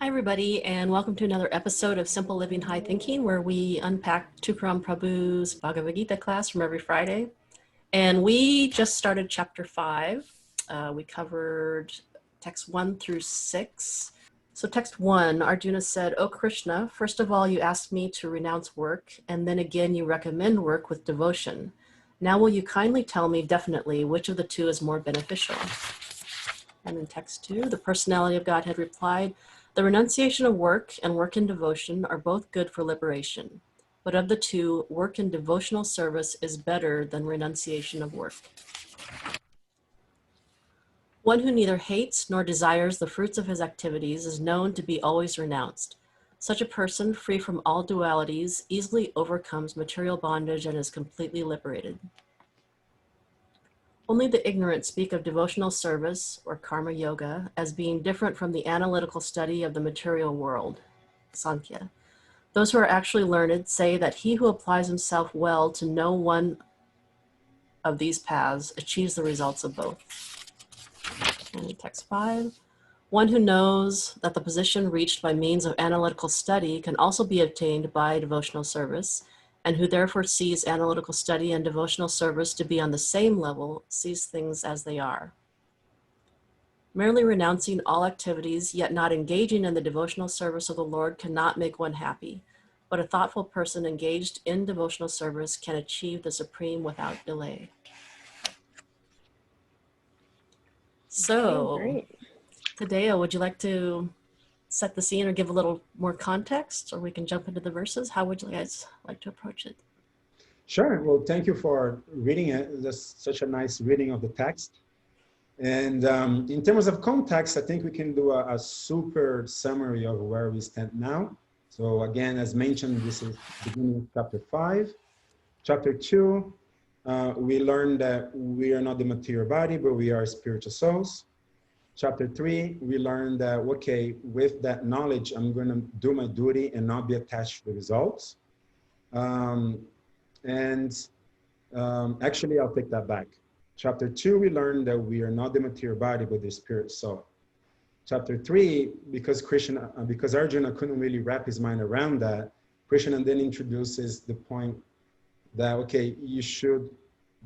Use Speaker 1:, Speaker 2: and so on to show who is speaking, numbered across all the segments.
Speaker 1: Hi, everybody, and welcome to another episode of Simple Living High Thinking, where we unpack Tukram Prabhu's Bhagavad Gita class from every Friday. And we just started chapter 5. We covered text 1 through 6. So text 1, Arjuna said, "O Krishna, first of all, you asked me to renounce work, and then again you recommend work with devotion. Now will you kindly tell me definitely which of the two is more beneficial?" And in text 2, the personality of Godhead replied, "The renunciation of work and work in devotion are both good for liberation. But of the two, work in devotional service is better than renunciation of work. One who neither hates nor desires the fruits of his activities is known to be always renounced. Such a person, free from all dualities, easily overcomes material bondage and is completely liberated. Only the ignorant speak of devotional service, or karma yoga, as being different from the analytical study of the material world, sankhya. Those who are actually learned say that he who applies himself well to no one of these paths achieves the results of both." And in text 5, one who knows that the position reached by means of analytical study can also be obtained by devotional service, and who therefore sees analytical study and devotional service to be on the same level, sees things as they are. Merely renouncing all activities, yet not engaging in the devotional service of the Lord, cannot make one happy, but a thoughtful person engaged in devotional service can achieve the supreme without delay. So,
Speaker 2: Great.
Speaker 1: Tadeo, would you like to set the scene or give a little more context, or we can jump into the verses? How would you guys like to approach it?
Speaker 3: Sure. Well, thank you for reading it. That's such a nice reading of the text. And in terms of context, I think we can do a super summary of where we stand now. So again, as mentioned, this is beginning of chapter 5. Chapter 2, we learned that we are not the material body, but we are spiritual souls. Chapter 3, we learned that, okay, with that knowledge, I'm going to do my duty and not be attached to the results. Actually, I'll take that back. Chapter 2, we learned that we are not the material body, but the spirit soul. Chapter 3, because Arjuna couldn't really wrap his mind around that, Krishna then introduces the point that, okay, you should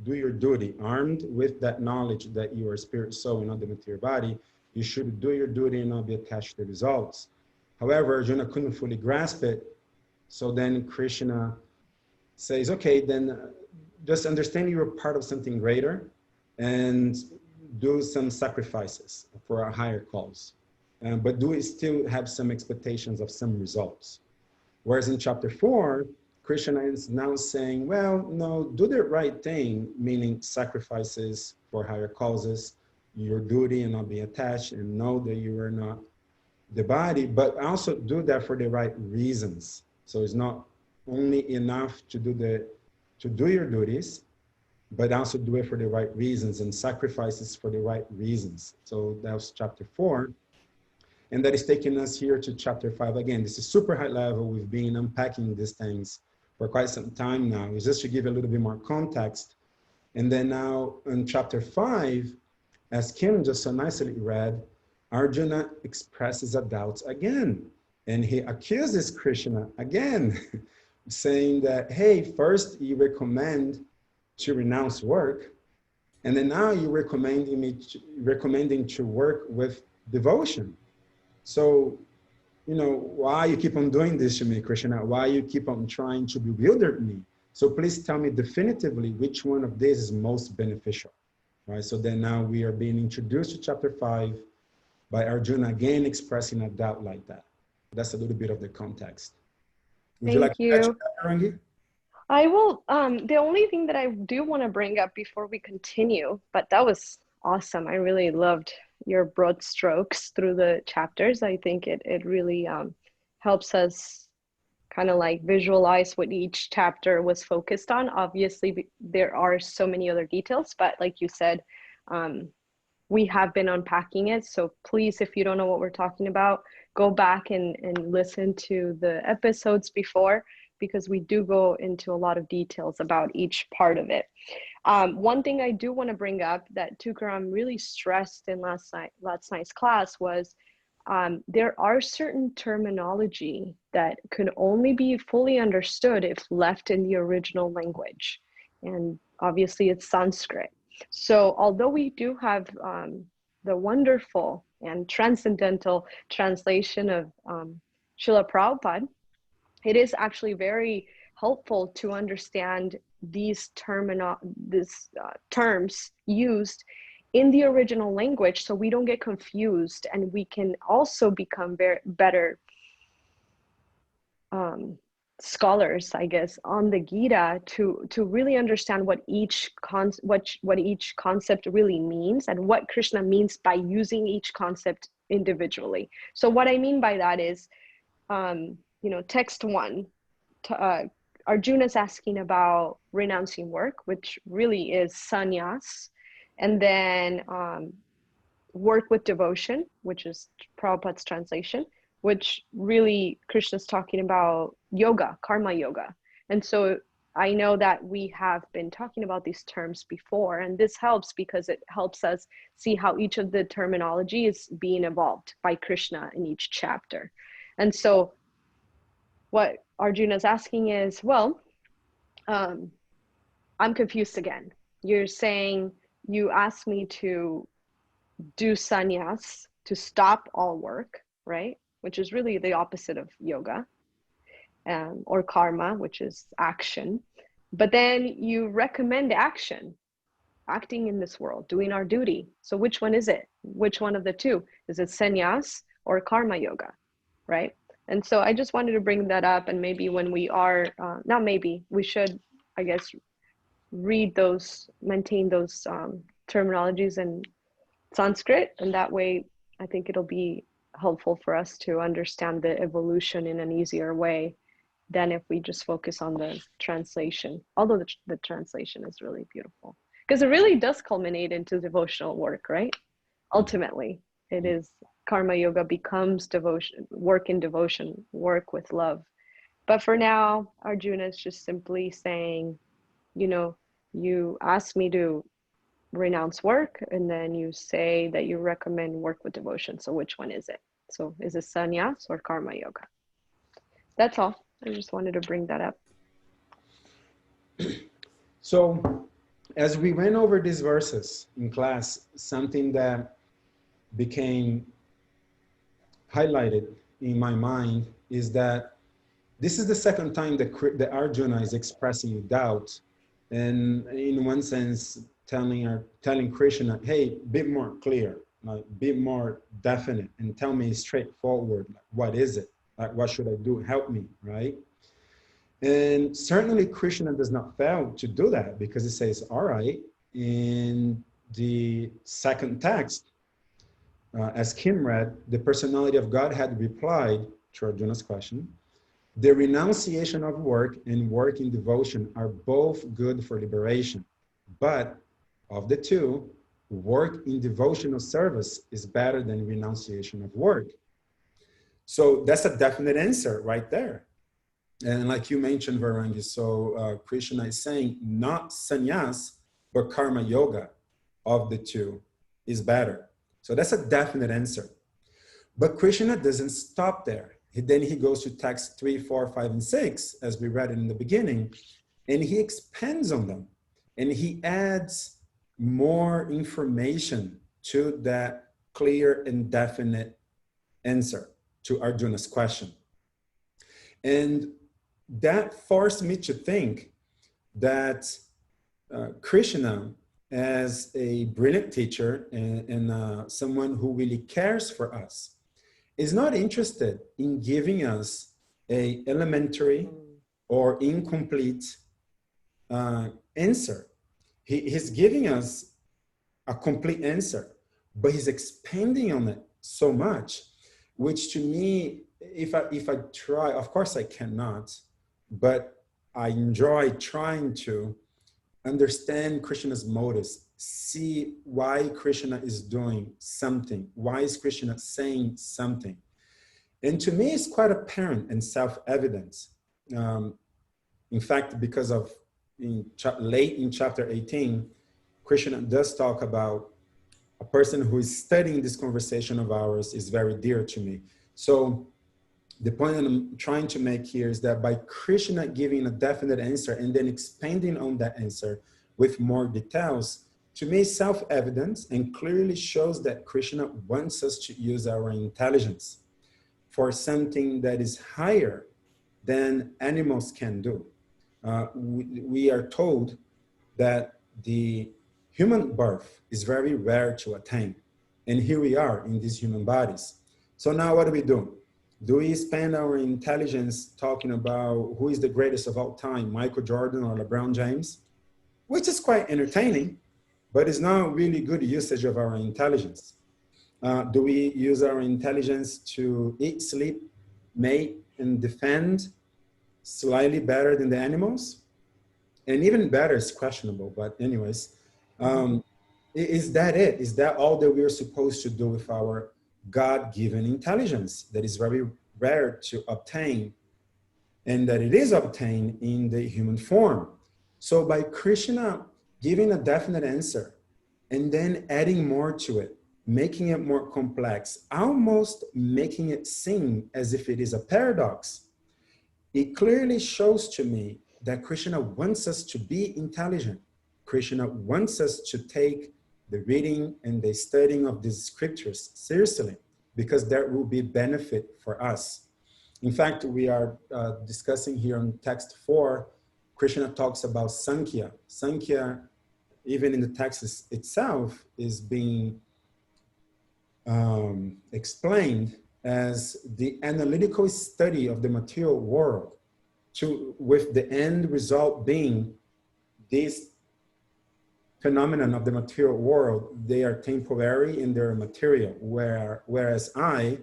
Speaker 3: do your duty. Armed with that knowledge that you are spirit soul and not the material body, you should do your duty and not be attached to the results. However, Arjuna couldn't fully grasp it. So then Krishna says, okay, then just understand you're part of something greater and do some sacrifices for a higher cause. But do still have some expectations of some results. Whereas in chapter 4, Krishna is now saying, well, no, do the right thing, meaning sacrifices for higher causes, your duty and not be attached, and know that you are not the body, but also do that for the right reasons. So it's not only enough to do your duties, but also do it for the right reasons and sacrifices for the right reasons. So that was chapter 4. And that is taking us here to chapter 5. Again, this is super high level. We've been unpacking these things for quite some time now. It's just to give a little bit more context. And then now in chapter 5, as Kim just so nicely read, Arjuna expresses a doubt again. And he accuses Krishna again, saying that, hey, first you recommend to renounce work, and then now you're recommending to work with devotion. So, why you keep on doing this to me, Krishna? Why you keep on trying to bewilder me? So please tell me definitively which one of these is most beneficial, right? So then now we are being introduced to chapter 5 by Arjuna again expressing a doubt like that. That's a little bit of the context. Would you like to catch that, Rangi?
Speaker 2: I will. The only thing that I do want to bring up before we continue, but that was awesome. I really loved your broad strokes through the chapters. I think it really helps us kind of like visualize what each chapter was focused on. Obviously, there are so many other details, but like you said, we have been unpacking it. So please, if you don't know what we're talking about, go back and listen to the episodes before, because we do go into a lot of details about each part of it. One thing I do want to bring up that Tukram really stressed in last night's class was there are certain terminology that can only be fully understood if left in the original language. And obviously it's Sanskrit. So although we do have the wonderful and transcendental translation of Srila Prabhupada, it is actually very helpful to understand these terms used in the original language, so we don't get confused, and we can also become better scholars, I guess, on the Gita to really understand what each concept really means, and what Krishna means by using each concept individually. So what I mean by that is, text 1, Arjuna's asking about renouncing work, which really is sannyas, and then work with devotion, which is Prabhupada's translation, which really Krishna's talking about yoga, karma yoga. And so I know that we have been talking about these terms before, and this helps because it helps us see how each of the terminology is being evolved by Krishna in each chapter. And so what Arjuna's asking is, well, I'm confused again. You're saying you asked me to do sannyas, to stop all work, right? Which is really the opposite of yoga, or karma, which is action. But then you recommend acting in this world, doing our duty. So which one is it? Which one of the two? Is it sannyas or karma yoga, right? And so I just wanted to bring that up, and maybe when we are, we should, I guess, maintain those terminologies in Sanskrit, and that way I think it'll be helpful for us to understand the evolution in an easier way than if we just focus on the translation, although the translation is really beautiful, because it really does culminate into devotional work, right? Ultimately, it is karma yoga becomes devotion, work in devotion, work with love. But for now, Arjuna is just simply saying, you asked me to renounce work, and then you say that you recommend work with devotion. So which one is it? So is it sannyas or karma yoga? That's all. I just wanted to bring that up.
Speaker 3: So as we went over these verses in class, something that became highlighted in my mind is that this is the second time that Arjuna is expressing doubt, and in one sense telling Krishna, hey, be more clear, like, be more definite, and tell me straightforward, like, what is it? Like, what should I do? Help me, right? And certainly Krishna does not fail to do that, because he says, all right, in the second text, as Kim read, the personality of God had replied to Arjuna's question, the renunciation of work and work in devotion are both good for liberation. But of the two, work in devotional service is better than renunciation of work. So that's a definite answer right there. And like you mentioned, Varangi, so Krishna is saying not sannyas, but karma yoga of the two is better. So that's a definite answer. But Krishna doesn't stop there. Then he goes to text 3, 4, 5, and 6, as we read it in the beginning, and he expands on them. And he adds more information to that clear and definite answer to Arjuna's question. And that forced me to think that Krishna, as a brilliant teacher and someone who really cares for us, is not interested in giving us a elementary or incomplete answer. He's giving us a complete answer, but he's expanding on it so much, which to me, if I try, of course I cannot, but I enjoy trying to understand Krishna's motives, see why Krishna is doing something, why is Krishna saying something. And to me, it's quite apparent and self-evident. In fact, because late in chapter 18, Krishna does talk about a person who is studying this conversation of ours is very dear to me. So the point that I'm trying to make here is that by Krishna giving a definite answer and then expanding on that answer with more details, to me, self-evident and clearly shows that Krishna wants us to use our intelligence for something that is higher than animals can do. We are told that the human birth is very rare to attain. And here we are in these human bodies. So now what do? Do we spend our intelligence talking about who is the greatest of all time, Michael Jordan or LeBron James? Which is quite entertaining, but it's not really good usage of our intelligence. Do we use our intelligence to eat, sleep, mate, and defend slightly better than the animals? And even better is questionable, but anyways, is that it? Is that all that we're supposed to do with our God-given intelligence that is very rare to obtain, and that it is obtained in the human form? So by Krishna giving a definite answer and then adding more to it, making it more complex, almost making it seem as if it is a paradox, it clearly shows to me that Krishna wants us to be intelligent. Krishna wants us to take the reading and the studying of these scriptures seriously, because there will be benefit for us. In fact, we are discussing here on text 4, Krishna talks about sankhya. Sankhya, even in the text itself, is being explained as the analytical study of the material world, with the end result being this phenomenon of the material world. They are temporary and they're material, whereas I,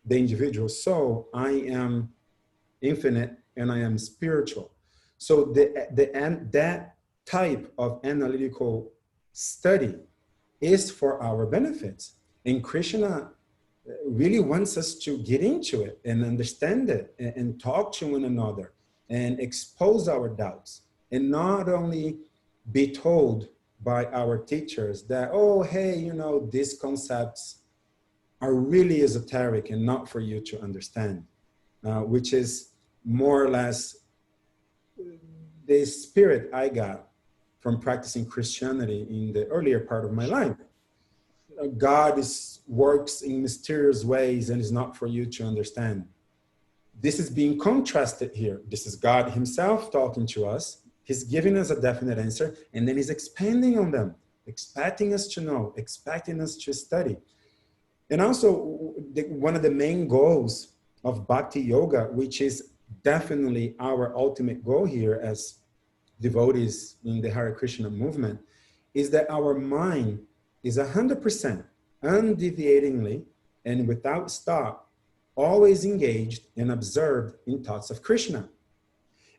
Speaker 3: the individual soul, I am infinite and I am spiritual. So that type of analytical study is for our benefits. And Krishna really wants us to get into it and understand it and talk to one another and expose our doubts, and not only be told by our teachers that, oh, hey, you know, these concepts are really esoteric and not for you to understand, which is more or less the spirit I got from practicing Christianity in the earlier part of my life. God works in mysterious ways and is not for you to understand. This is being contrasted here. This is God himself talking to us. He's giving us a definite answer, and then he's expanding on them, expecting us to know, expecting us to study. And also, one of the main goals of Bhakti Yoga, which is definitely our ultimate goal here as devotees in the Hare Krishna movement, is that our mind is 100%, undeviatingly and without stop, always engaged and observed in thoughts of Krishna.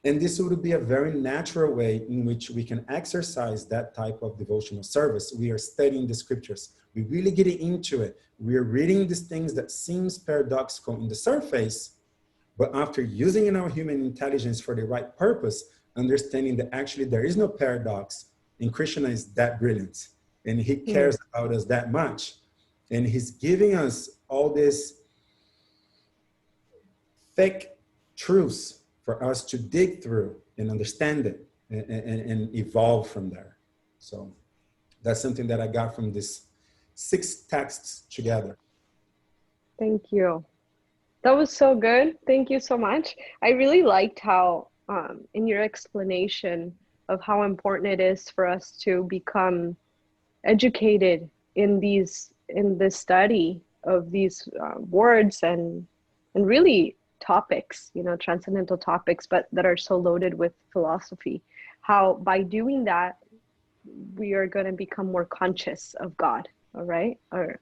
Speaker 3: And this would be a very natural way in which we can exercise that type of devotional service. We are studying the scriptures. We really get into it. We are reading these things that seems paradoxical in the surface, but after using in our human intelligence for the right purpose, understanding that actually there is no paradox, and Krishna is that brilliant, and he cares about us that much. And he's giving us all this thick truths for us to dig through and understand it and evolve from there. So that's something that I got from these 6 texts together.
Speaker 2: Thank you. That was so good. Thank you so much. I really liked how in your explanation of how important it is for us to become educated in the study of these words and really topics, you know, transcendental topics, but that are so loaded with philosophy. How by doing that, we are going to become more conscious of God. All right, or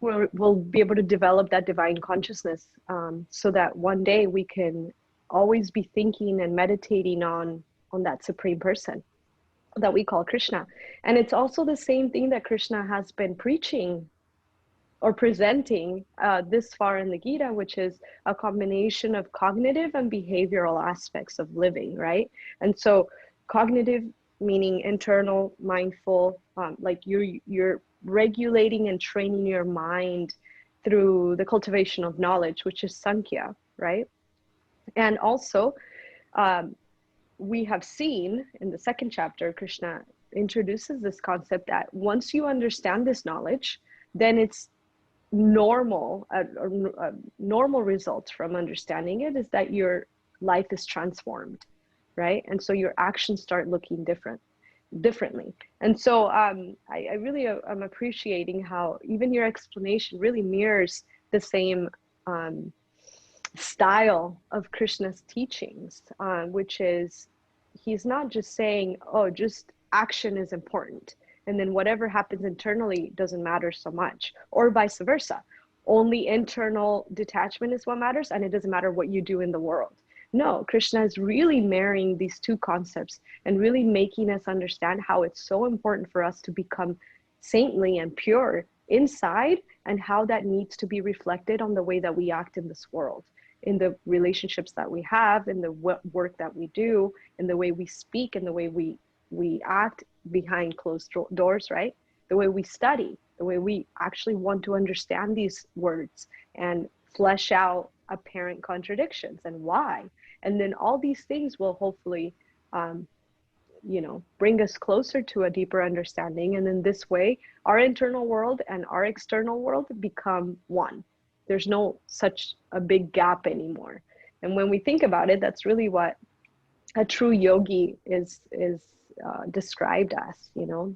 Speaker 2: we'll be able to develop that divine consciousness, so that one day we can always be thinking and meditating on that supreme person that we call Krishna. And it's also the same thing that Krishna has been preaching or presenting this far in the Gita, which is a combination of cognitive and behavioral aspects of living, right? And so cognitive meaning internal, mindful, like you're regulating and training your mind through the cultivation of knowledge, which is sankhya, right? And also, we have seen in the second chapter, Krishna introduces this concept that once you understand this knowledge, then it's normal, normal result from understanding it is that your life is transformed, right? And so your actions start looking differently. And so I really am appreciating how even your explanation really mirrors the same style of Krishna's teachings, which is he's not just saying, oh, just action is important, and then whatever happens internally doesn't matter so much, or vice versa. Only internal detachment is what matters, and it doesn't matter what you do in the world. No, Krishna is really marrying these two concepts and really making us understand how it's so important for us to become saintly and pure inside, and how that needs to be reflected on the way that we act in this world, in the relationships that we have, in the work that we do, in the way we speak, in the way we act behind closed doors, right? The way we study, the way we actually want to understand these words and flesh out apparent contradictions and why. And then all these things will hopefully, bring us closer to a deeper understanding. And in this way, our internal world and our external world become one. There's no such a big gap anymore. And when we think about it, that's really what a true yogi is described as.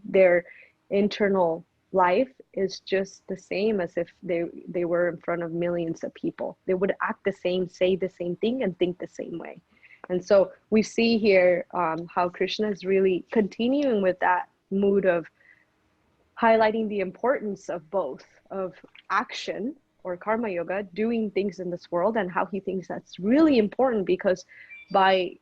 Speaker 2: Their internal life is just the same as if they were in front of millions of people. They would act the same, say the same thing, and think the same way. And so we see here how Krishna is really continuing with that mood of highlighting the importance of both, of action or karma yoga, doing things in this world, and how he thinks that's really important, because by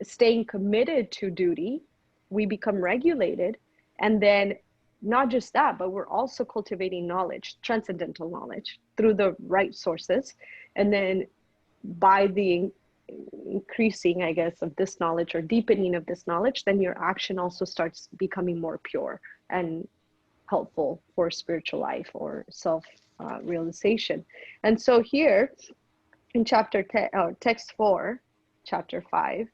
Speaker 2: staying committed to duty, we become regulated. And then not just that, but we're also cultivating knowledge, transcendental knowledge, through the right sources. And then by the increasing, I guess, of this knowledge or deepening of this knowledge, then your action also starts becoming more pure and helpful for spiritual life or self realization. And so here in text 4, chapter 5,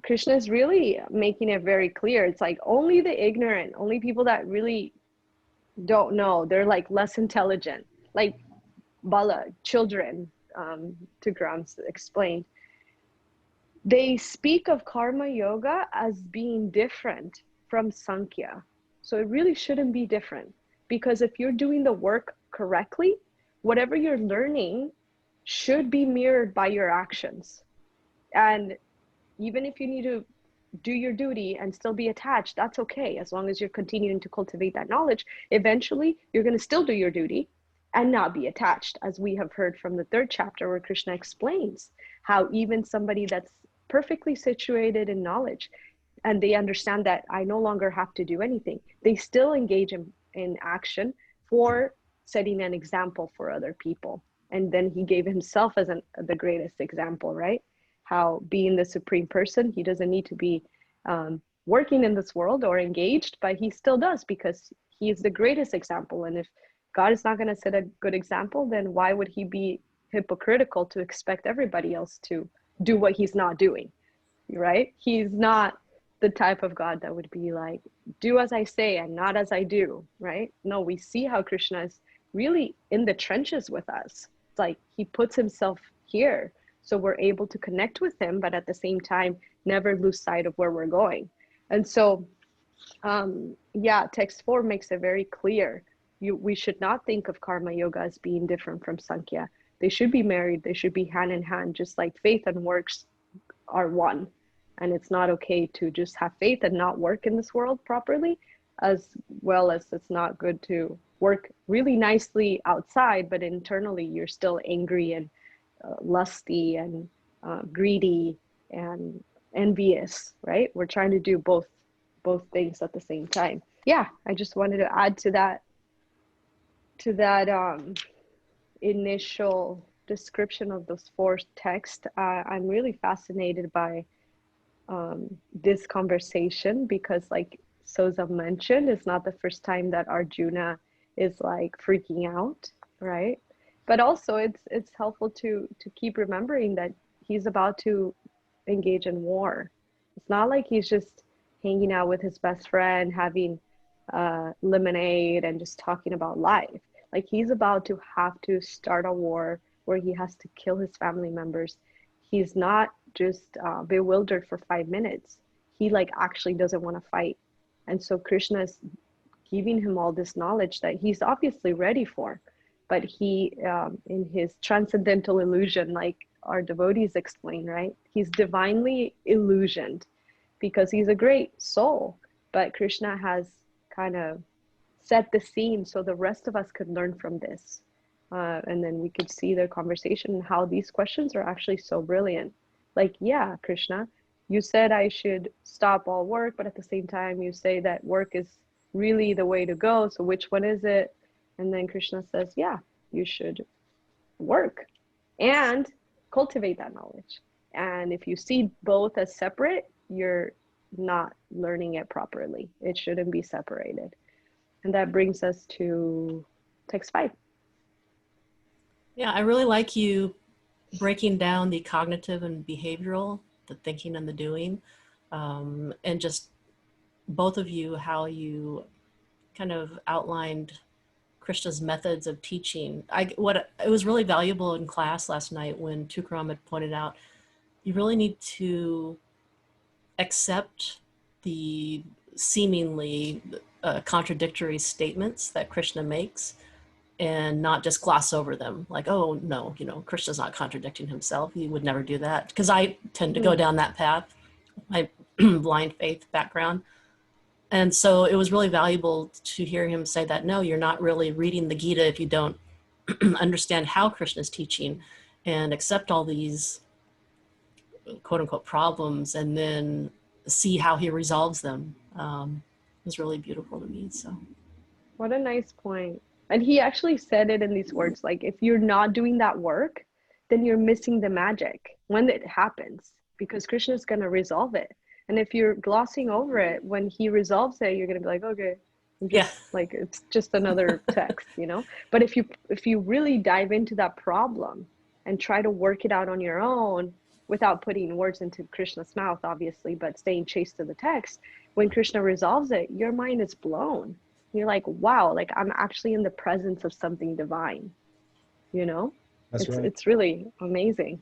Speaker 2: Krishna is really making it very clear. It's like only the ignorant, only people that really don't know, they're like less intelligent, like Bala, children, to Grams explained. They speak of karma yoga as being different from sankhya. So it really shouldn't be different, because if you're doing the work correctly, whatever you're learning should be mirrored by your actions. And even if you need to do your duty and still be attached, that's okay. As long as you're continuing to cultivate that knowledge, eventually you're going to still do your duty and not be attached, as we have heard from the 3rd chapter, where Krishna explains how even somebody that's perfectly situated in knowledge, and they understand that I no longer have to do anything, they still engage in action for setting an example for other people. And then he gave himself as the greatest example, right? How being the supreme person, he doesn't need to be working in this world or engaged, but he still does, because he is the greatest example. And if God is not going to set a good example, then why would he be hypocritical to expect everybody else to do what he's not doing, right? He's not the type of God that would be like, do as I say and not as I do, right? No, we see how Krishna is really in the trenches with us. It's like he puts himself here, so we're able to connect with him, but at the same time, never lose sight of where we're going. And so, text 4 makes it very clear. We should not think of karma yoga as being different from sankhya. They should be married. They should be hand in hand, just like faith and works are one. And it's not okay to just have faith and not work in this world properly, as well as it's not good to work really nicely outside, but internally you're still angry and lusty and greedy and envious, right? We're trying to do both things at the same time. Yeah, I just wanted to add to that initial description of those 4 texts. I'm really fascinated by this conversation, because like Sosa mentioned, it's not the first time that Arjuna is like freaking out, right? But also it's helpful to keep remembering that he's about to engage in war. It's not like he's just hanging out with his best friend, having lemonade and just talking about life. Like he's about to have to start a war where he has to kill his family members. He's not just bewildered for 5 minutes. He like actually doesn't want to fight. And so Krishna is giving him all this knowledge that he's obviously ready for, but he, in his transcendental illusion, like our devotees explain, right? He's divinely illusioned because he's a great soul, but Krishna has kind of set the scene so the rest of us could learn from this. And then we could see their conversation and how these questions are actually so brilliant. Like, yeah, Krishna, you said I should stop all work, but at the same time, you say that work is really the way to go. So which one is it? And then Krishna says, yeah, you should work and cultivate that knowledge. And if you see both as separate, you're not learning it properly. It shouldn't be separated. And that brings us to text 5.
Speaker 1: Yeah, I really like you breaking down the cognitive and behavioral, the thinking and the doing, and just both of you, how you kind of outlined Krishna's methods of teaching. It was really valuable in class last night when Tukram had pointed out, you really need to accept the seemingly contradictory statements that Krishna makes and not just gloss over them. Like, oh no, Krishna's not contradicting himself. He would never do that. Because I tend to go down that path, my blind faith background. And so it was really valuable to hear him say that, no, you're not really reading the Gita if you don't understand how Krishna's teaching and accept all these quote unquote problems and then see how he resolves them. It was really beautiful to me. So
Speaker 2: what a nice point. And he actually said it in these words, like, if you're not doing that work, then you're missing the magic when it happens, because Krishna is going to resolve it. And if you're glossing over it, when he resolves it, you're going to be like, okay, like, it's just another text, But if you really dive into that problem and try to work it out on your own without putting words into Krishna's mouth, obviously, but staying chaste to the text, when Krishna resolves it, your mind is blown. You're like, wow, like I'm actually in the presence of something divine,
Speaker 3: That's right.
Speaker 2: It's really amazing.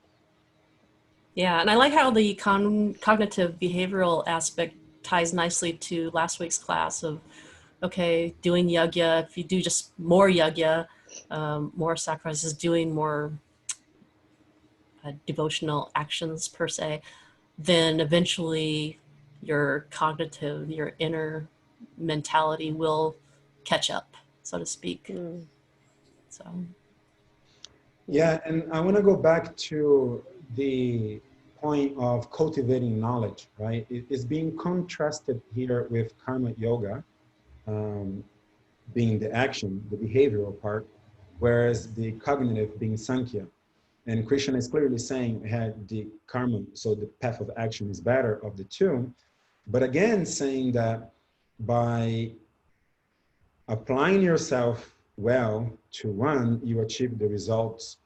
Speaker 1: Yeah, and I like how the cognitive behavioral aspect ties nicely to last week's class of, okay, doing yajna, if you do just more yajna, more sacrifices, doing more devotional actions per se, then eventually your cognitive, your inner mentality will catch up, so to speak. So
Speaker 3: yeah, and I want to go back to the point of cultivating knowledge, right? It's being contrasted here with karma yoga, being the action, the behavioral part, whereas the cognitive being sankhya. And Krishna is clearly saying had the karma, so the path of action is better of the two, but again saying that by applying yourself well to one, you achieve the results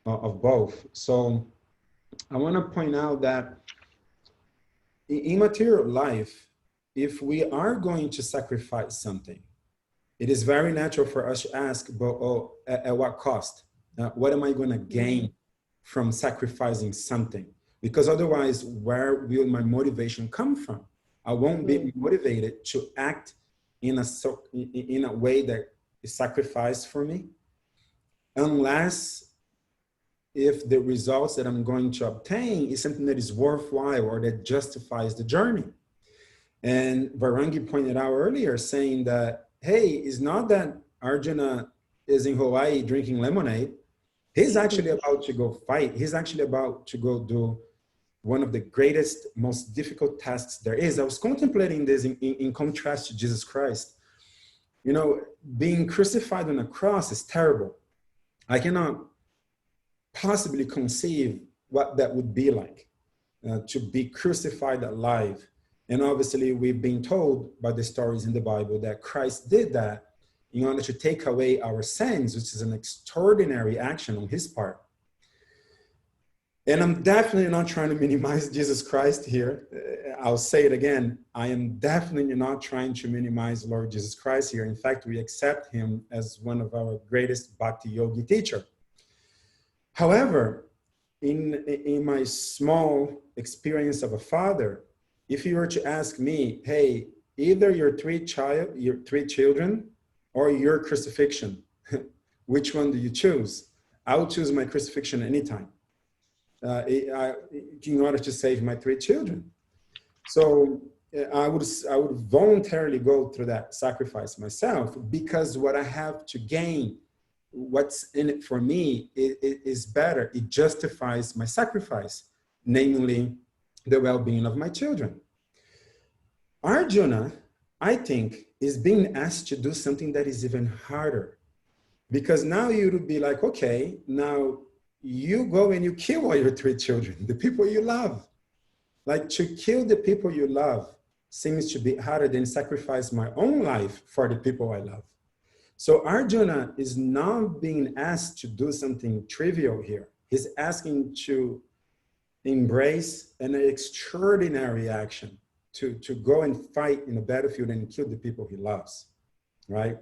Speaker 3: of both. So I want to point out that in material life, if we are going to sacrifice something, it is very natural for us to ask, but at what cost? What am I going to gain from sacrificing something? Because otherwise, where will my motivation come from? I won't be motivated to act in a way that is sacrificed for me, unless if the results that I'm going to obtain is something that is worthwhile or that justifies the journey. And Varangi pointed out earlier saying that, hey, it's not that Arjuna is in Hawaii drinking lemonade. He's actually about to go fight. He's actually about to go do one of the greatest, most difficult tasks there is. I was contemplating this in contrast to Jesus Christ. Being crucified on a cross is terrible. I cannot possibly conceive what that would be like, to be crucified alive. And obviously, we've been told by the stories in the Bible that Christ did that in order to take away our sins, which is an extraordinary action on his part. And I'm definitely not trying to minimize Jesus Christ here. I'll say it again. I am definitely not trying to minimize Lord Jesus Christ here. In fact, we accept him as one of our greatest bhakti yogi teacher. However, in my small experience of a father, if you were to ask me, hey, either your three children or your crucifixion, which one do you choose? I would choose my crucifixion anytime. In order to save my three children. So I would voluntarily go through that sacrifice myself, because what I have to gain, what's in it for me, is better. It justifies my sacrifice, namely the well-being of my children. Arjuna, I think, is being asked to do something that is even harder, because now you would be like, okay, now you go and you kill all your three children, the people you love. Like, to kill the people you love seems to be harder than sacrifice my own life for the people I love. So Arjuna is not being asked to do something trivial here. He's asking to embrace an extraordinary action, to go and fight in the battlefield and kill the people he loves, right?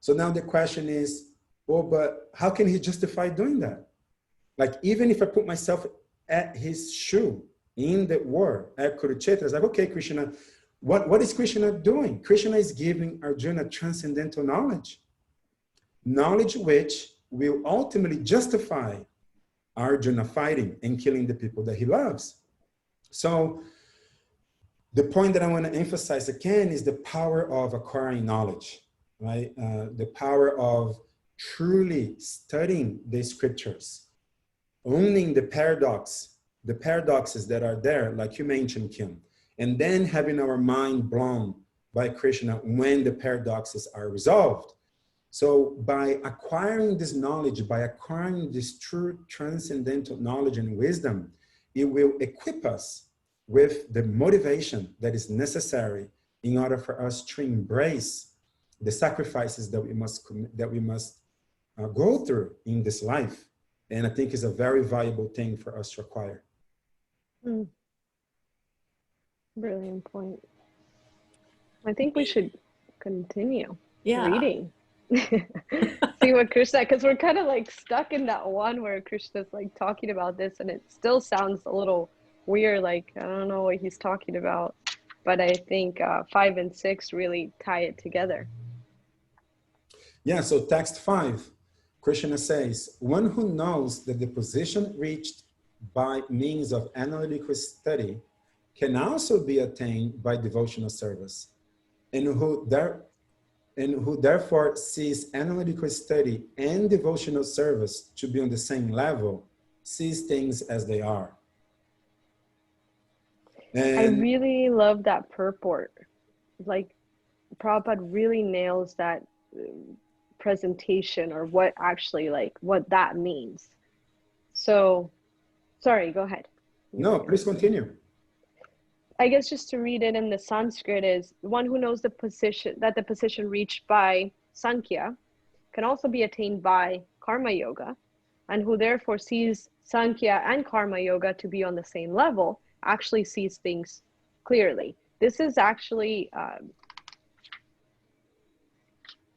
Speaker 3: So now the question is, well, but how can he justify doing that? Like, even if I put myself at his shoe in the war at Kurukshetra, it's like, okay, Krishna, what is Krishna doing? Krishna is giving Arjuna transcendental knowledge, knowledge which will ultimately justify Arjuna fighting and killing the people that he loves. So the point that I want to emphasize again is the power of acquiring knowledge, right? The power of truly studying the scriptures, owning the paradoxes that are there, like you mentioned, Kim, and then having our mind blown by Krishna when the paradoxes are resolved. So by acquiring this knowledge, by acquiring this true transcendental knowledge and wisdom, it will equip us with the motivation that is necessary in order for us to embrace the sacrifices that we must go through in this life. And I think it's a very valuable thing for us to acquire.
Speaker 2: Brilliant point. I think we should continue reading. See what Krishna, because we're kind of like stuck in that one where Krishna's like talking about this, and it still sounds a little weird, like I don't know what he's talking about, but I think 5 and 6 really tie it together.
Speaker 3: Yeah, so text 5, Krishna says, one who knows that the position reached by means of analytical study can also be attained by devotional service, and who therefore sees analytical study and devotional service to be on the same level, sees things as they are. And
Speaker 2: I really love that purport. Like, Prabhupada really nails that presentation, or what actually, like, what that means. So, sorry, go ahead.
Speaker 3: No, please continue.
Speaker 2: I guess just to read it in the Sanskrit is, one who knows the position reached by sankhya can also be attained by karma yoga, and who therefore sees sankhya and karma yoga to be on the same level, actually sees things clearly. This is actually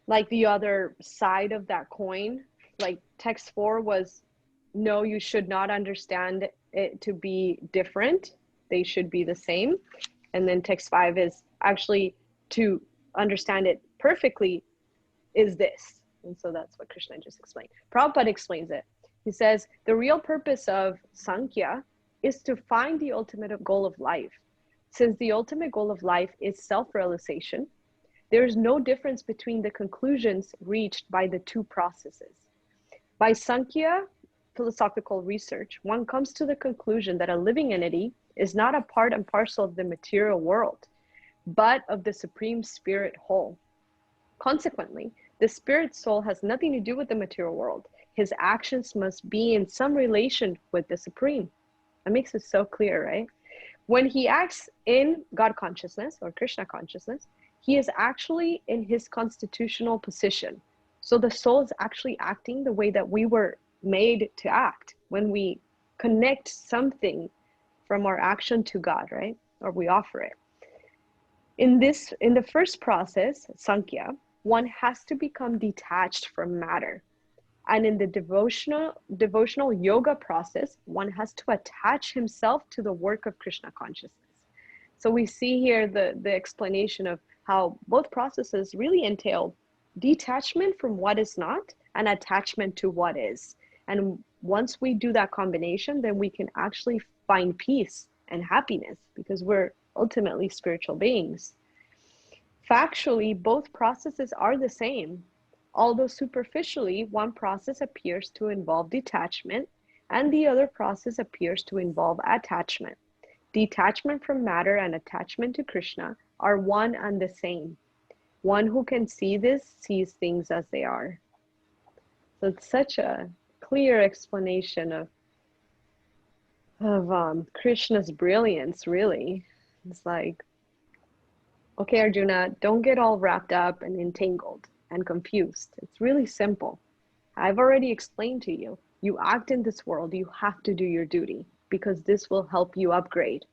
Speaker 2: like the other side of that coin. Like, text 4 was, no, you should not understand it to be different. They should be the same. And then text 5 is actually, to understand it perfectly is this. And so that's what Krishna just explained. Prabhupada explains it. He says, the real purpose of sankhya is to find the ultimate goal of life. Since the ultimate goal of life is self-realization, there is no difference between the conclusions reached by the two processes. By sankhya philosophical research, one comes to the conclusion that a living entity is not a part and parcel of the material world, but of the Supreme Spirit whole. Consequently, the spirit soul has nothing to do with the material world. His actions must be in some relation with the Supreme. That makes it so clear, right? When he acts in God consciousness or Krishna consciousness, he is actually in his constitutional position. So the soul is actually acting the way that we were made to act when we connect something from our action to God, right? Or we offer it. In the first process, sankhya, one has to become detached from matter. And in the devotional yoga process, one has to attach himself to the work of Krishna consciousness. So we see here the explanation of how both processes really entail detachment from what is not and attachment to what is. And once we do that combination, then we can actually find peace and happiness, because we're ultimately spiritual beings. Factually, both processes are the same, although superficially, one process appears to involve detachment and the other process appears to involve attachment. Detachment from matter and attachment to Krishna are one and the same. One who can see this sees things as they are. So it's such a clear explanation of Krishna's brilliance, really. It's like, okay, Arjuna, don't get all wrapped up and entangled and confused. It's really simple. I've already explained to you. You act in this world, you have to do your duty, because this will help you upgrade.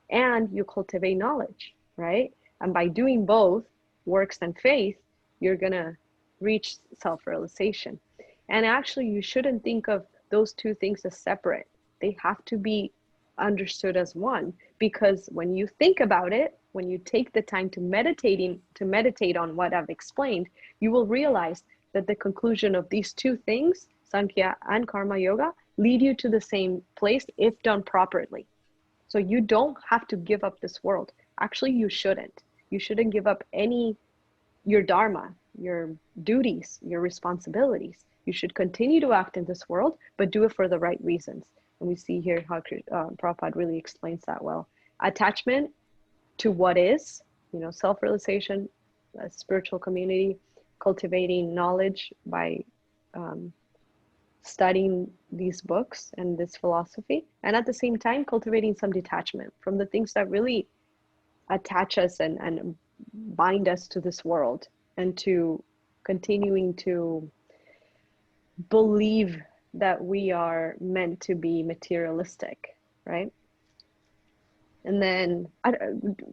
Speaker 2: And you cultivate knowledge, right? And by doing both, works and faith, you're gonna reach self-realization. And actually, you shouldn't think of those two things as separate. They have to be understood as one, because when you think about it, when you take the time to meditate on what I've explained, you will realize that the conclusion of these two things, sankhya and karma yoga, lead you to the same place if done properly. So you don't have to give up this world. Actually, you shouldn't. You shouldn't give up your dharma, your duties, your responsibilities. You should continue to act in this world, but do it for the right reasons. And we see here how Prabhupada really explains that well. Attachment to what is, self-realization, a spiritual community, cultivating knowledge by studying these books and this philosophy, and at the same time cultivating some detachment from the things that really attach us and bind us to this world, and to continuing to believe that we are meant to be materialistic, right? And then,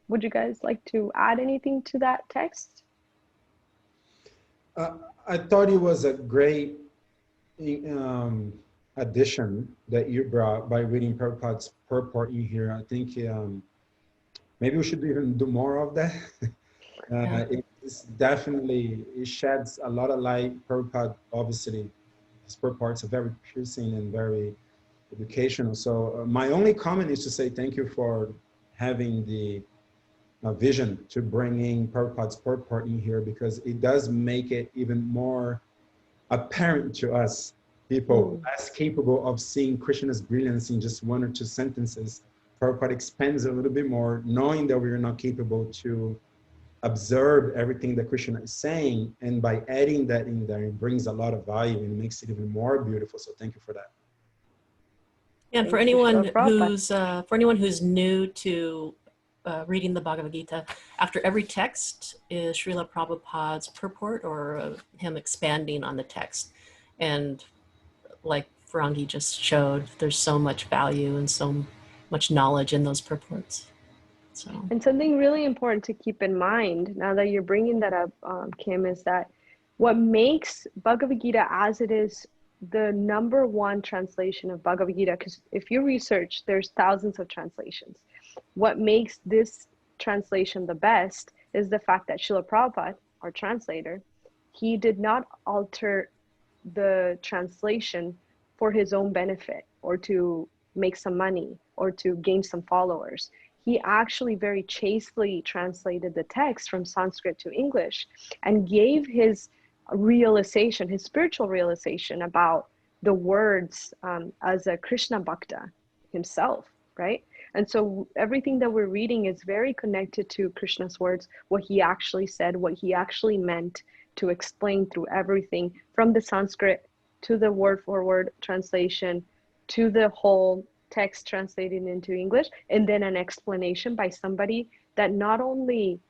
Speaker 2: would you guys like to add anything to that text?
Speaker 3: I thought it was a great addition that you brought by reading Prabhupada's purport in here. I think maybe we should even do more of that. It's definitely, it sheds a lot of light. Prabhupada, obviously, his purports are very piercing and very educational. So my only comment is to say thank you for having the vision to bringing Prabhupada's purport in here, because it does make it even more apparent to us, people less capable of seeing Krishna's brilliance in just one or two sentences. Prabhupada expands a little bit more, knowing that we are not capable to observe everything that Krishna is saying, and by adding that in there, it brings a lot of value and makes it even more beautiful. So thank you for that.
Speaker 1: And for anyone who's new to reading the Bhagavad Gita, after every text is Srila Prabhupada's purport, or him expanding on the text. And like Farangi just showed, there's so much value and so much knowledge in those purports. So.
Speaker 2: And something really important to keep in mind, now that you're bringing that up, Kim, is that what makes Bhagavad Gita as it is the #1 translation of Bhagavad Gita, because if you research, there's thousands of translations. What makes this translation the best is the fact that Srila Prabhupada, our translator, he did not alter the translation for his own benefit or to make some money or to gain some followers. He actually very chastely translated the text from Sanskrit to English and gave his realization, his spiritual realization about the words as a Krishna Bhakta himself, right? And so everything that we're reading is very connected to Krishna's words, what he actually said, what he actually meant, to explain through everything from the Sanskrit to the word for word translation to the whole text translated into English, and then an explanation by somebody that not only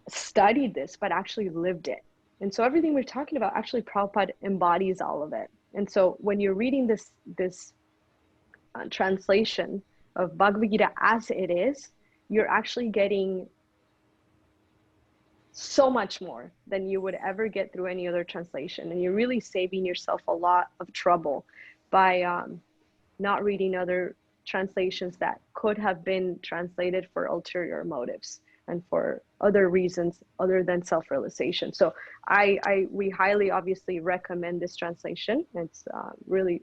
Speaker 2: studied this, but actually lived it. And so everything we're talking about, actually Prabhupada embodies all of it. And so when you're reading this translation of Bhagavad Gita as it is, you're actually getting so much more than you would ever get through any other translation. And you're really saving yourself a lot of trouble by not reading other translations that could have been translated for ulterior motives and for other reasons other than self-realization. So we highly obviously recommend this translation. It's really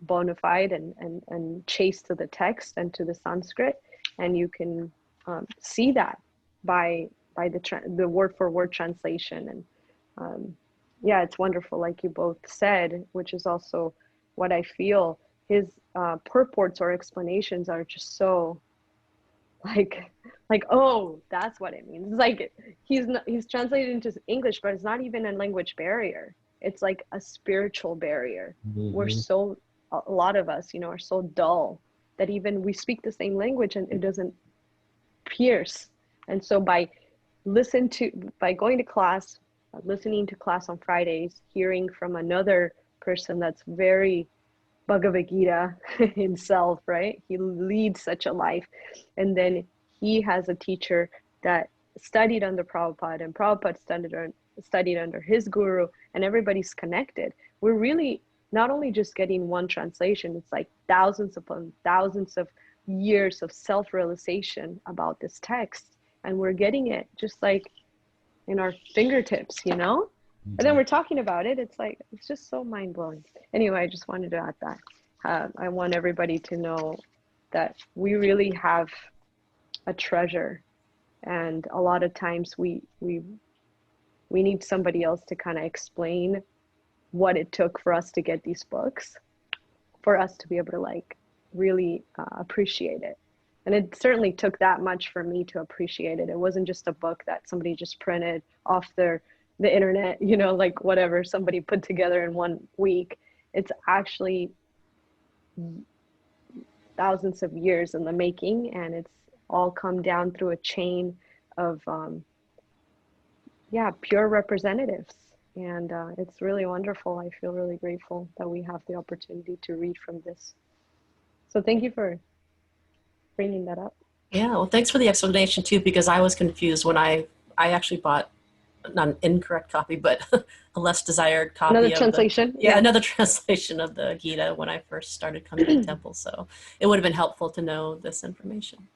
Speaker 2: bona fide and chaste to the text and to the Sanskrit. And you can see that by the word for word translation. And yeah, it's wonderful, like you both said, which is also what I feel. His purports or explanations are just so like, oh, that's what it means. It's like he's translated into English, but it's not even a language barrier. It's like a spiritual barrier. We're so, a lot of us, are so dull that even we speak the same language and it doesn't pierce. And so by going to class, listening to class on Fridays, hearing from another person that's very Bhagavad Gita himself, right? He leads such a life. And then he has a teacher that studied under Prabhupada, and Prabhupada studied under his guru, and everybody's connected. We're really not only just getting one translation, it's like thousands upon thousands of years of self-realization about this text. And we're getting it just like in our fingertips, And then we're talking about it. It's like, it's just so mind-blowing. Anyway, I just wanted to add that. I want everybody to know that we really have a treasure. And a lot of times we need somebody else to kind of explain what it took for us to get these books, for us to be able to really appreciate it. And it certainly took that much for me to appreciate it. It wasn't just a book that somebody just printed off the internet, whatever somebody put together in 1 week. It's actually thousands of years in the making, and it's all come down through a chain of pure representatives. And it's really wonderful. I feel really grateful that we have the opportunity to read from this. So thank you for bringing that up.
Speaker 1: Yeah, well, thanks for the explanation too, because I was confused when I actually bought not an incorrect copy, but a less desired copy.
Speaker 2: Another translation?
Speaker 1: Another translation of the Gita when I first started coming to the temple. So it would have been helpful to know this information.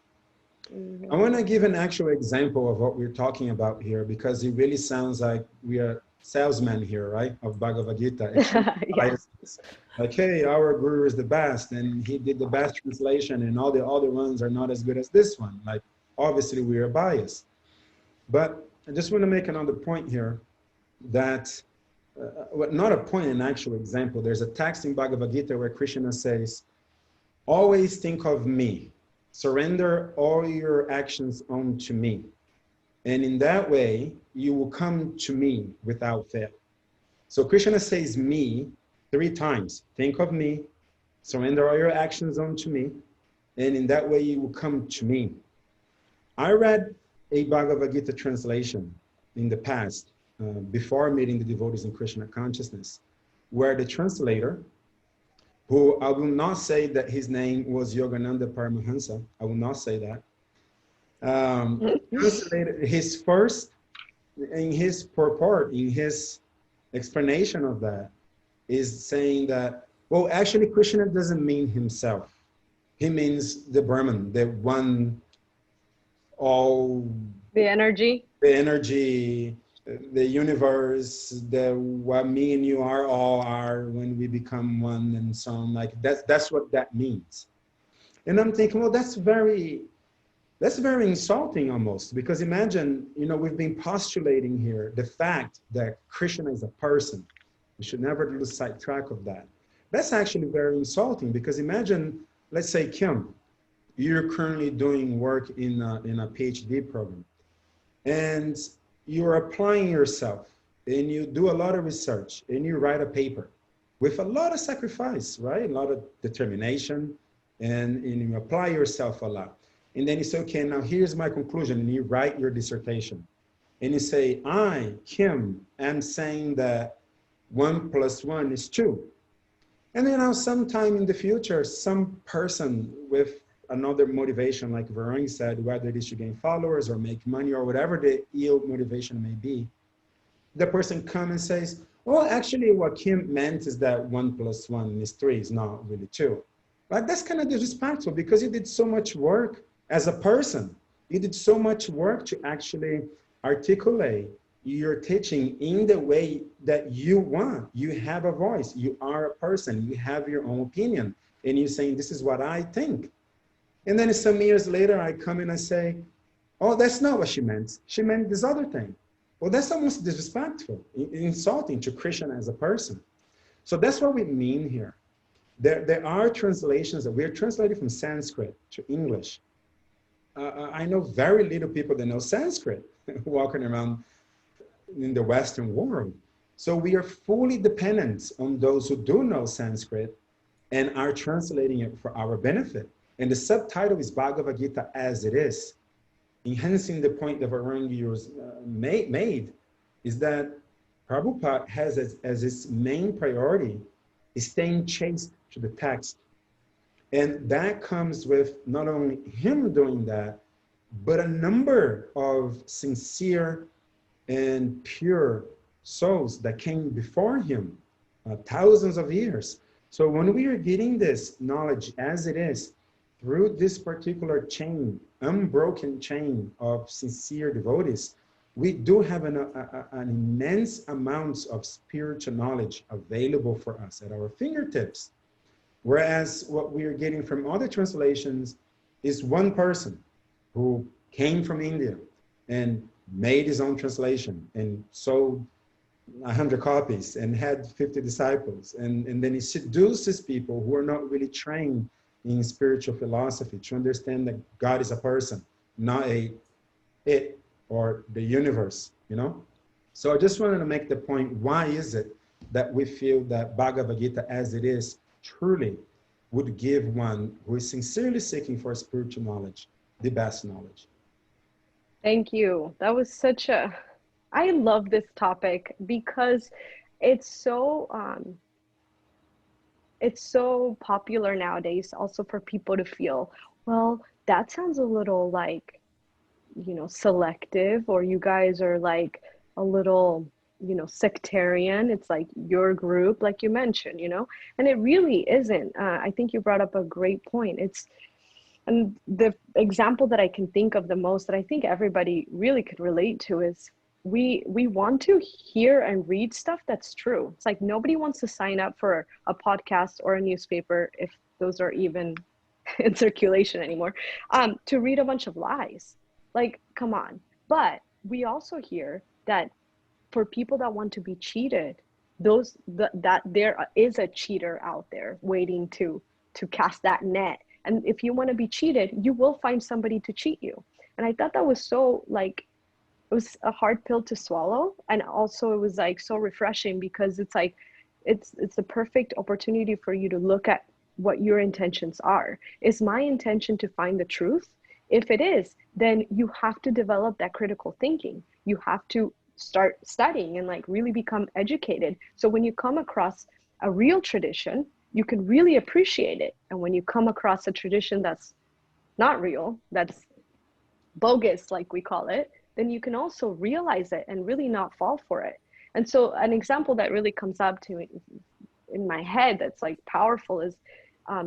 Speaker 3: I want to give an actual example of what we're talking about here, because it really sounds like we are salesmen here, right? Of Bhagavad Gita.
Speaker 2: Yeah.
Speaker 3: Like, hey, our guru is the best, and he did the best translation, and all the other ones are not as good as this one. Like, obviously we are biased. But I just want to make another point here that, not a point, an actual example. There's a text in Bhagavad Gita where Krishna says, always think of me. Surrender all your actions unto me. And in that way, you will come to me without fail. So Krishna says me 3 times. Think of me, surrender all your actions unto me, and in that way you will come to me. I read a Bhagavad Gita translation in the past, before meeting the devotees in Krishna consciousness, where the translator, who I will not say that his name was Yogananda Paramahansa, I will not say that, translated his first, in his purport, in his explanation of that, is saying that, well, actually Krishna doesn't mean himself. He means the Brahman, the one, all...
Speaker 2: The energy, the universe, what me and you all are when we become one, and so on. Like that's what that means. And I'm thinking, well, that's very insulting almost, because imagine, we've been postulating here the fact that Krishna is a person. We should never lose sight of that. That's actually very insulting, because imagine, let's say, Kim, you're currently doing work in a PhD program, and you're applying yourself, and you do a lot of research, and you write a paper,
Speaker 3: with a lot of sacrifice, right? A lot of determination, and you apply yourself a lot. And then you say, okay, now here's my conclusion, and you write your dissertation. And you say, I, Kim, am saying that 1 + 1 is 2. And then now sometime in the future, some person with another motivation, like Veronica said, whether it is to gain followers or make money or whatever the ill motivation may be, the person comes and says, well, actually what Kim meant is that 1 + 1 is 3, is not really 2. But that's kind of disrespectful, because you did so much work as a person. You did so much work to actually articulate your teaching in the way that you want. You have a voice, you are a person, you have your own opinion, and you're saying, this is what I think. And then some years later, I come in and say, oh, that's not what she meant. She meant this other thing. Well, that's almost disrespectful, insulting to Krishna as a person. So that's what we mean here. There are translations that we're translating from Sanskrit to English. I know very little people that know Sanskrit walking around in the Western world. So we are fully dependent on those who do know Sanskrit and are translating it for our benefit. And the subtitle is Bhagavad Gita as it is. Enhancing the point that Varangi made is that Prabhupada has as its main priority is staying chaste to the text. And that comes with not only him doing that, but a number of sincere and pure souls that came before him, thousands of years. So when we are getting this knowledge as it is, through this particular chain, unbroken chain of sincere devotees, we do have an immense amount of spiritual knowledge available for us at our fingertips. Whereas what we are getting from other translations is one person who came from India and made his own translation and sold 100 copies and had 50 disciples. And then he seduces people who are not really trained in spiritual philosophy to understand that God is a person, not it or the universe, you know? So I just wanted to make the point, why is it that we feel that Bhagavad Gita as it is truly would give one who is sincerely seeking for spiritual knowledge the best knowledge?
Speaker 2: Thank you. That was I love this topic because it's so popular nowadays also for people to feel, well, that sounds a little like, selective, or you guys are like a little, sectarian. It's like your group, like you mentioned, and it really isn't. I think you brought up a great point. And the example that I can think of the most that I think everybody really could relate to is we want to hear and read stuff that's true. It's like nobody wants to sign up for a podcast or a newspaper, if those are even in circulation anymore, to read a bunch of lies. Like, come on. But we also hear that for people that want to be cheated, that there is a cheater out there waiting to cast that net. And if you want to be cheated, you will find somebody to cheat you. And I thought that was so, like, it was a hard pill to swallow. And also it was like so refreshing, because it's like, it's the perfect opportunity for you to look at what your intentions are. Is my intention to find the truth? If it is, then you have to develop that critical thinking. You have to start studying and like really become educated. So when you come across a real tradition, you can really appreciate it. And when you come across a tradition that's not real, that's bogus, like we call it, then you can also realize it and really not fall for it. And so an example that really comes up to me in my head that's like powerful is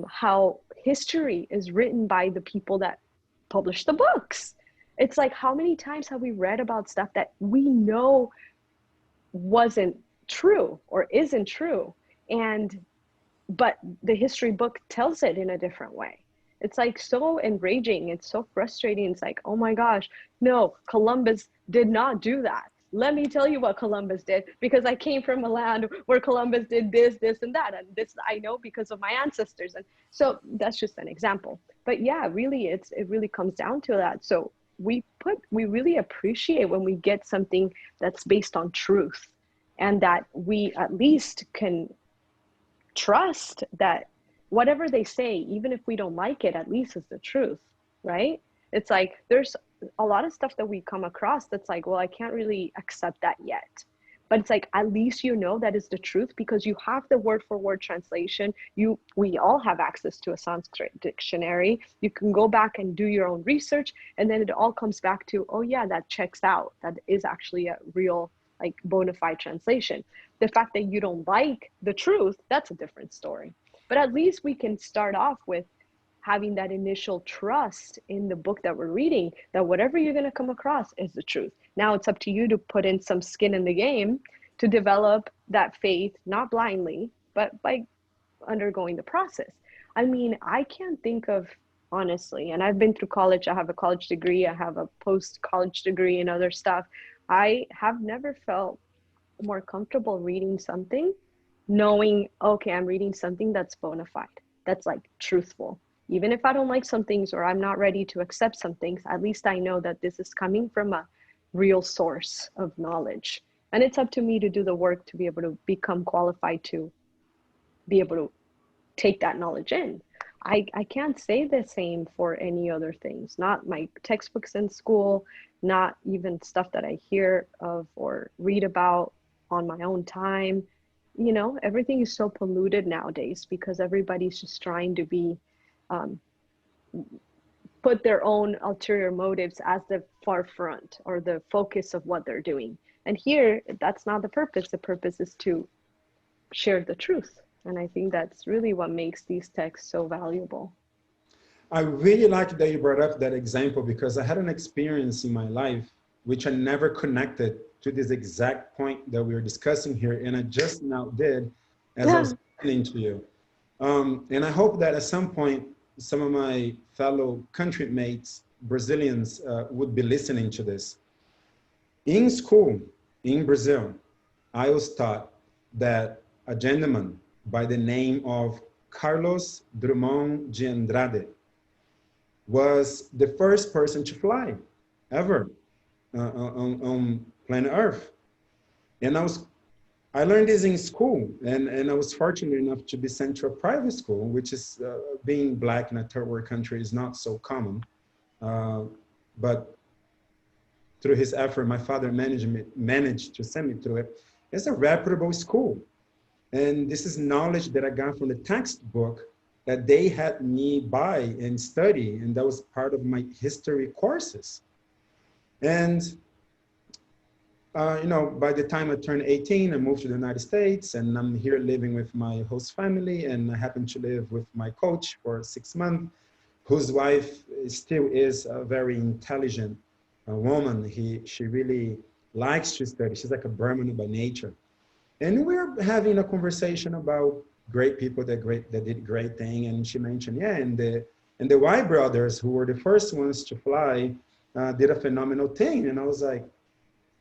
Speaker 2: how history is written by the people that publish the books. It's like, how many times have we read about stuff that we know wasn't true or isn't true, but the history book tells it in a different way. It's like so enraging. It's so frustrating. It's like, oh my gosh, no, Columbus did not do that. Let me tell you what Columbus did, because I came from a land where Columbus did this, this, and that. And this I know because of my ancestors. And so that's just an example. But yeah, really, it really comes down to that. So we really appreciate when we get something that's based on truth, and that we at least can trust that whatever they say, even if we don't like it, at least it's the truth, right? It's like there's a lot of stuff that we come across that's like, well, I can't really accept that yet. But it's like, at least you know that is the truth because you have the word for word translation. We all have access to a Sanskrit dictionary. You can go back and do your own research, and then it all comes back to, oh yeah, that checks out. That is actually a real, like, bona fide translation. The fact that you don't like the truth, that's a different story. But at least we can start off with having that initial trust in the book that we're reading, that whatever you're going to come across is the truth. Now it's up to you to put in some skin in the game to develop that faith, not blindly, but by undergoing the process. I mean, I can't think of, honestly, and I've been through college, I have a college degree, I have a post-college degree and other stuff. I have never felt more comfortable reading something, knowing, okay, I'm reading something that's bona fide, that's like truthful. Even if I don't like some things or I'm not ready to accept some things, at least I know that this is coming from a real source of knowledge. And it's up to me to do the work to be able to become qualified to be able to take that knowledge in. I can't say the same for any other things, not my textbooks in school, not even stuff that I hear of or read about on my own time. You know, everything is so polluted nowadays because everybody's just trying to be put their own ulterior motives as the forefront or the focus of what they're doing. And here, that's not the purpose. The purpose is to share the truth. And I think that's really what makes these texts so valuable.
Speaker 3: I really like that you brought up that example because I had an experience in my life which I never connected to this exact point that we were discussing here. And I just now did as I was listening to you. And I hope that at some point, some of my fellow countrymates, Brazilians, would be listening to this. In school, in Brazil, I was taught that a gentleman by the name of Carlos Drummond de Andrade was the first person to fly ever on planet Earth. And I learned this in school, and I was fortunate enough to be sent to a private school, which is, being Black in a third world country is not so common. But through his effort, my father managed to send me through it. It's a reputable school. And this is knowledge that I got from the textbook that they had me buy and study, and that was part of my history courses. And you know, by the time I turned 18, I moved to the United States, and I'm here living with my host family, and I happen to live with my coach for 6 months, whose wife still is a very intelligent woman. She really likes to study. She's like a Brahmin by nature. And we're having a conversation about great people that did great thing, and she mentioned, yeah, and the White brothers, who were the first ones to fly, did a phenomenal thing. And I was like,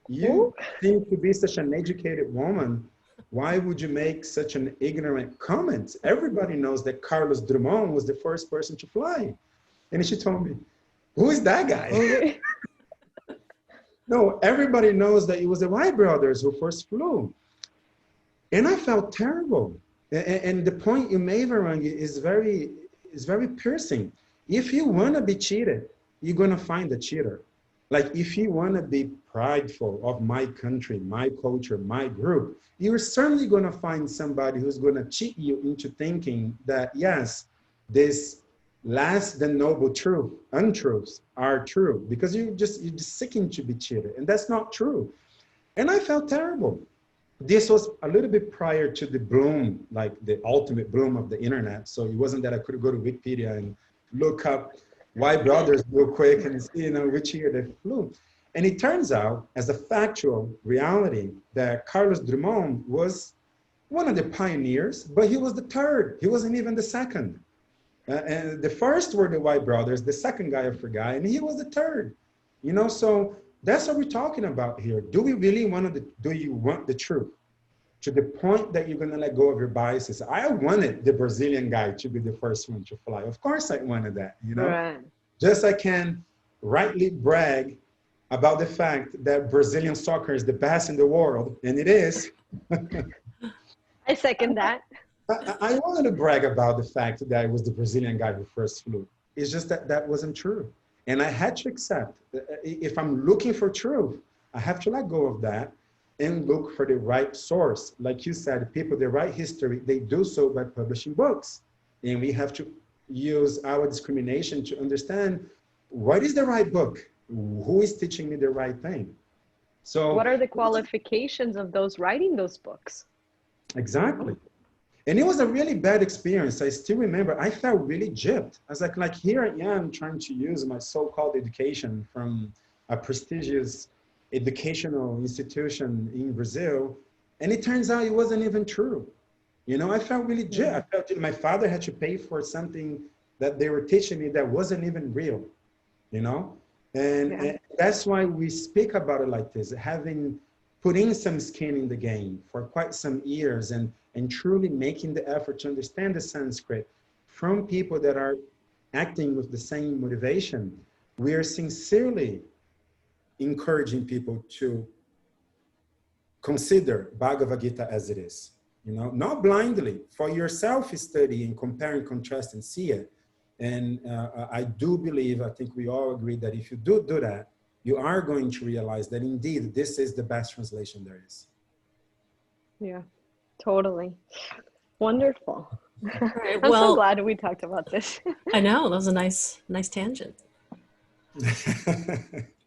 Speaker 3: you seem to be such an educated woman. Why would you make such an ignorant comment? Everybody knows that Carlos Drummond was the first person to fly. And she told me, who is that guy? No, everybody knows that it was the White brothers who first flew. And I felt terrible. And the point you made, Varangi, is very piercing. If you want to be cheated, you're going to find a cheater. Like, if you want to be prideful of my country, my culture, my group, you're certainly going to find somebody who's going to cheat you into thinking that, yes, this less than noble truth, untruths are true, because you're just seeking to be cheated. And that's not true. And I felt terrible. This was a little bit prior to the bloom, like the ultimate bloom of the internet. So it wasn't that I could go to Wikipedia and look up White brothers real quick and see, you know, which year they flew. And it turns out, as a factual reality, that Carlos Drummond was one of the pioneers, but he was the third. He wasn't even the second. And the first were the White brothers, the second guy I forgot, and he was the third. You know, so that's what we're talking about here. Do we really do you want the truth? To the point that you're gonna let go of your biases. I wanted the Brazilian guy to be the first one to fly. Of course I wanted that, you know? Right. Just I can rightly brag about the fact that Brazilian soccer is the best in the world, and it is.
Speaker 2: I second that.
Speaker 3: I wanted to brag about the fact that I was the Brazilian guy who first flew. It's just that that wasn't true. And I had to accept that if I'm looking for truth, I have to let go of that and look for the right source. Like you said, people, they write history, they do so by publishing books. And we have to use our discrimination to understand what is the right book? Who is teaching me the right thing? So
Speaker 2: what are the qualifications of those writing those books?
Speaker 3: exactly. And it was a really bad experience. I still remember, I felt really gypped. I was like here I am trying to use my so-called education from a prestigious educational institution in Brazil. And it turns out it wasn't even true. You know, I felt really gypped. I felt my father had to pay for something that they were teaching me that wasn't even real, you know? And that's why we speak about it like this, having put in some skin in the game for quite some years and truly making the effort to understand the Sanskrit from people that are acting with the same motivation. We are sincerely encouraging people to consider Bhagavad Gita as it is, you know, not blindly, for yourself study and compare and contrast and see it. And I do believe, I think we all agree that if you do that, you are going to realize that indeed, this is the best translation there is.
Speaker 2: Yeah, totally. Wonderful.
Speaker 1: Right,
Speaker 2: I'm so
Speaker 1: well,
Speaker 2: glad we talked about this.
Speaker 1: I know, that was a nice tangent.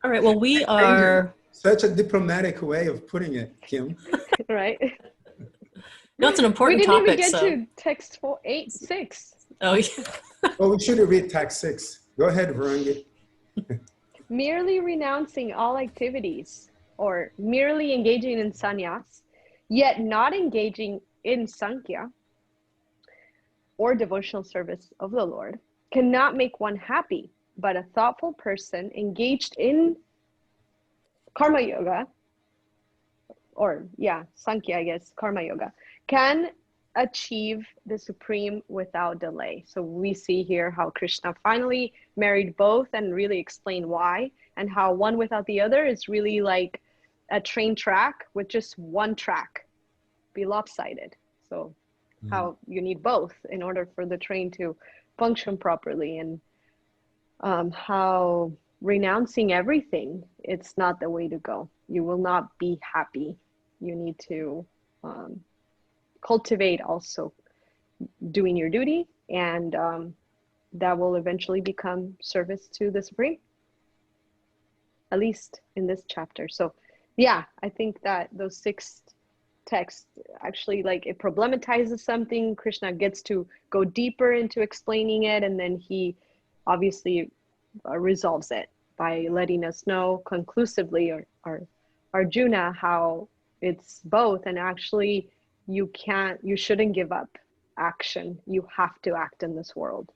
Speaker 1: All right, well, we are...
Speaker 3: Such a diplomatic way of putting it, Kim.
Speaker 2: Right?
Speaker 1: No, it's an important
Speaker 2: we didn't
Speaker 1: topic,
Speaker 2: even get
Speaker 1: so...
Speaker 2: to text 6.
Speaker 1: Oh, yeah.
Speaker 3: Well, we should read text 6. Go ahead, Varangi.
Speaker 2: Merely renouncing all activities or merely engaging in sannyas, yet not engaging in sankhya or devotional service of the Lord cannot make one happy, but a thoughtful person engaged in karma yoga, or sankhya, I guess, karma yoga, can achieve the supreme without delay. So we see here how Krishna finally married both and really explained why, and how one without the other is really like a train track with just one track, be lopsided. So how you need both in order for the train to function properly, and how renouncing everything, it's not the way to go. You will not be happy. You need to cultivate also doing your duty, and that will eventually become service to the Supreme, at least in this chapter. So yeah, I think that those 6 texts actually, like, it problematizes something. Krishna gets to go deeper into explaining it, and then he obviously resolves it by letting us know conclusively, or Arjuna, how it's both, and actually you shouldn't give up action. You have to act in this world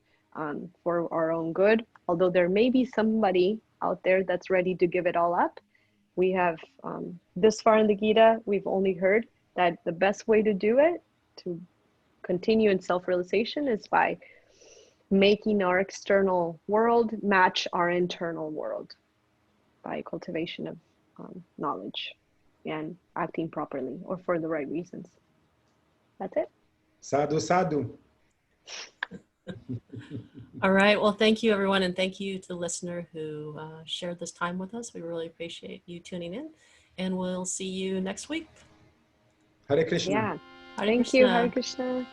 Speaker 2: for our own good. Although there may be somebody out there that's ready to give it all up, we have this far in the Gita, we've only heard that the best way to do it, to continue in self-realization, is by making our external world match our internal world by cultivation of knowledge and acting properly or for the right reasons. That's it.
Speaker 3: Sadhu, sadhu.
Speaker 1: All right, well, thank you, everyone, and thank you to the listener who shared this time with us. We really appreciate you tuning in, and we'll see you next week.
Speaker 3: Hare Krishna.
Speaker 2: Yeah.
Speaker 1: Hare
Speaker 2: Thank
Speaker 1: Krishna.
Speaker 2: you. Hare Krishna.